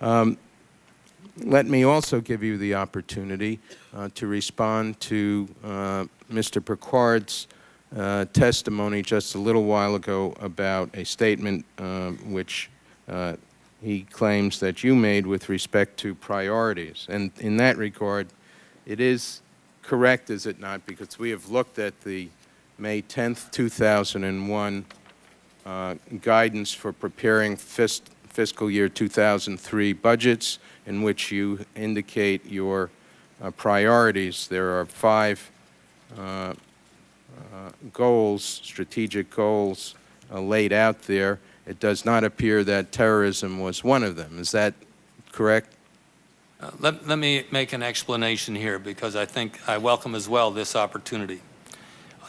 Let me also give you the opportunity to respond to Mr. Picard's testimony just a little while ago about a statement which he claims that you made with respect to priorities. And in that regard, it is correct, is it not? Because we have looked at the May 10th, 2001 guidance for preparing fiscal year 2003 budgets, in which you indicate your priorities. There are 5 goals, strategic goals, laid out there. It does not appear that terrorism was one of them. Is that correct? Let me make an explanation here, because I think I welcome as well this opportunity.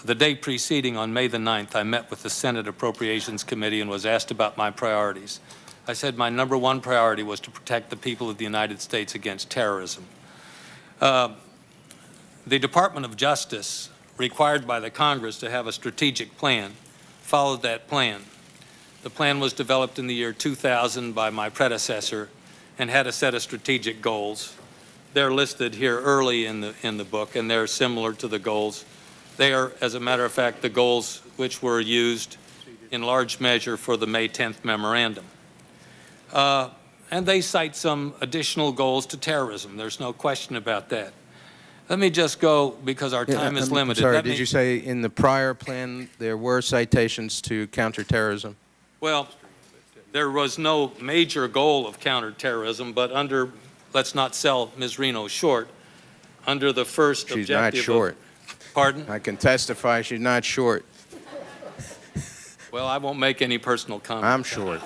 The day preceding, on May the 9th, I met with the Senate Appropriations Committee and was asked about my priorities. I said my #1 priority was to protect the people of the United States against terrorism. The Department of Justice, required by the Congress to have a strategic plan, followed that plan. The plan was developed in the year 2000 by my predecessor and had a set of strategic goals. They're listed here early in the book, and they're similar to the goals. They are, as a matter of fact, the goals which were used in large measure for the May 10th memorandum. And they cite some additional goals to terrorism. There's no question about that. Let me just go, because our time is limited. Sorry, did you say in the prior plan there were citations to counterterrorism? Well, there was no major goal of counterterrorism, but under, let's not sell Ms. Reno short, under the first objective. She's not short. Pardon? I can testify she's not short. Well, I won't make any personal comment. I'm short.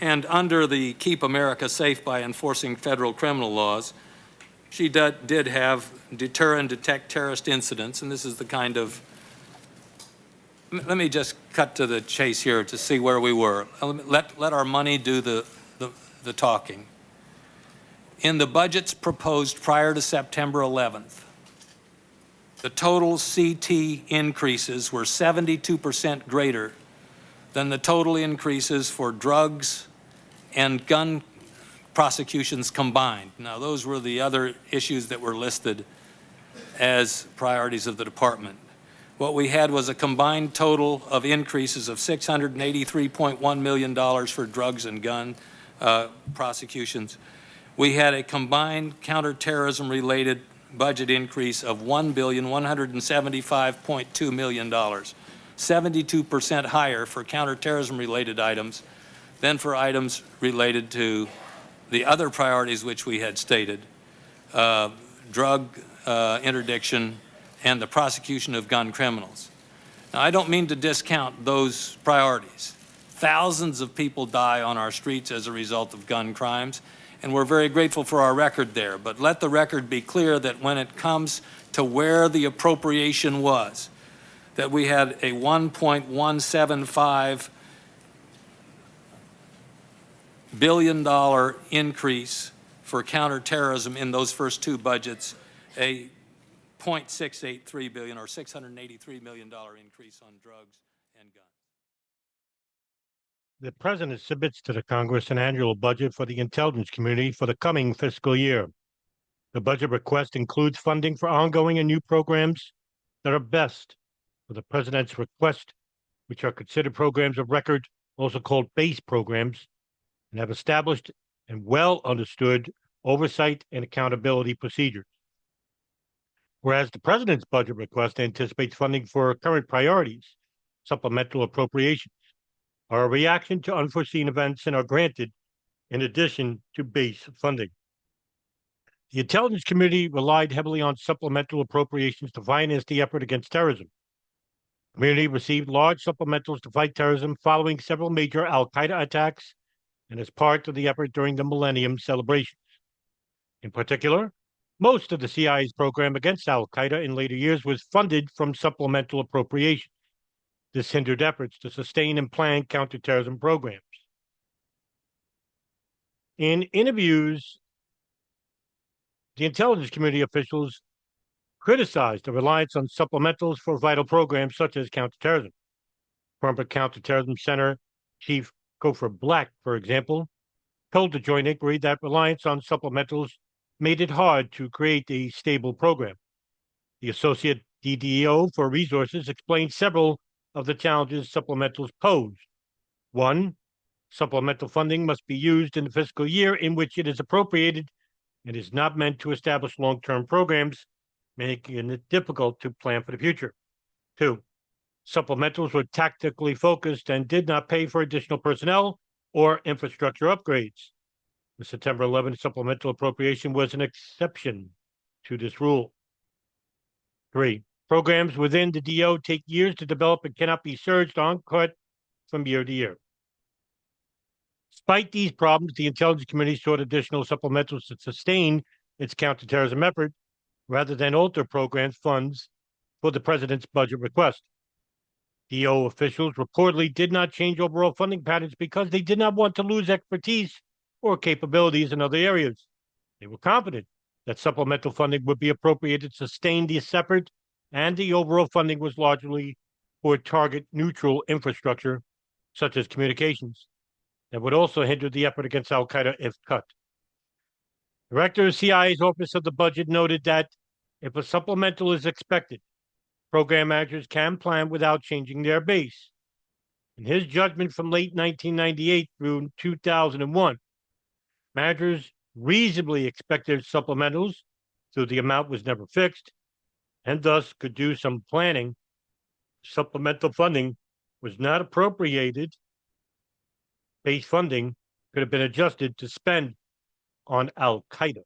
And under the Keep America Safe by Enforcing Federal Criminal Laws, she did have deter and detect terrorist incidents, and this is the kind of, let me just cut to the chase here to see where we were. Let our money do the talking. In the budgets proposed prior to September 11th, the total CT increases were 72% greater than the total increases for drugs and gun prosecutions combined. Now, those were the other issues that were listed as priorities of the department. What we had was a combined total of increases of $683.1 million for drugs and gun prosecutions. We had a combined counterterrorism-related budget increase of $1,175.2 million, 72% higher for counterterrorism-related items than for items related to the other priorities which we had stated, drug interdiction and the prosecution of gun criminals. Now, I don't mean to discount those priorities. Thousands of people die on our streets as a result of gun crimes, and we're very grateful for our record there. But let the record be clear that when it comes to where the appropriation was, that we had a $1.175 billion increase for counterterrorism in those first 2 budgets, a $0.683 billion or $683 million increase on drugs and guns. The President submits to the Congress an annual budget for the intelligence community for the coming fiscal year. The budget request includes funding for ongoing and new programs that are best for the President's request, which are considered programs of record, also called base programs, and have established and well understood oversight and accountability procedures. Whereas the President's budget request anticipates funding for current priorities, supplemental appropriations are a reaction to unforeseen events and are granted in addition to base funding. The intelligence community relied heavily on supplemental appropriations to finance the effort against terrorism. The community received large supplementals to fight terrorism following several major al-Qaeda attacks and as part of the effort during the Millennium celebrations. In particular, most of the CIA's program against al-Qaeda in later years was funded from supplemental appropriations. This hindered efforts to sustain and plan counterterrorism programs. In interviews, the intelligence community officials criticized the reliance on supplementals for vital programs such as counterterrorism. Former Counterterrorism Center Chief Gopher Black, for example, told the joint inquiry that reliance on supplementals made it hard to create a stable program. The Associate DDO for Resources explained several of the challenges supplementals pose. One, supplemental funding must be used in the fiscal year in which it is appropriated and is not meant to establish long-term programs, making it difficult to plan for the future. Two, supplementals were tactically focused and did not pay for additional personnel or infrastructure upgrades. The September 11th supplemental appropriation was an exception to this rule. Three, programs within the DO take years to develop and cannot be surged on cut from year to year. Despite these problems, the intelligence community sought additional supplementals to sustain its counterterrorism effort rather than alter program funds for the president's budget request. DO officials reportedly did not change overall funding patterns because they did not want to lose expertise or capabilities in other areas. They were confident that supplemental funding would be appropriated to sustain this effort, and the overall funding was largely for target-neutral infrastructure, such as communications, that would also hinder the effort against al-Qaeda if cut. Director of CIA's Office of the Budget noted that if a supplemental is expected, program managers can plan without changing their base. In his judgment from late 1998 through 2001, managers reasonably expected supplementals, though the amount was never fixed, and thus could do some planning. Supplemental funding was not appropriated. Base funding could have been adjusted to spend on al-Qaeda.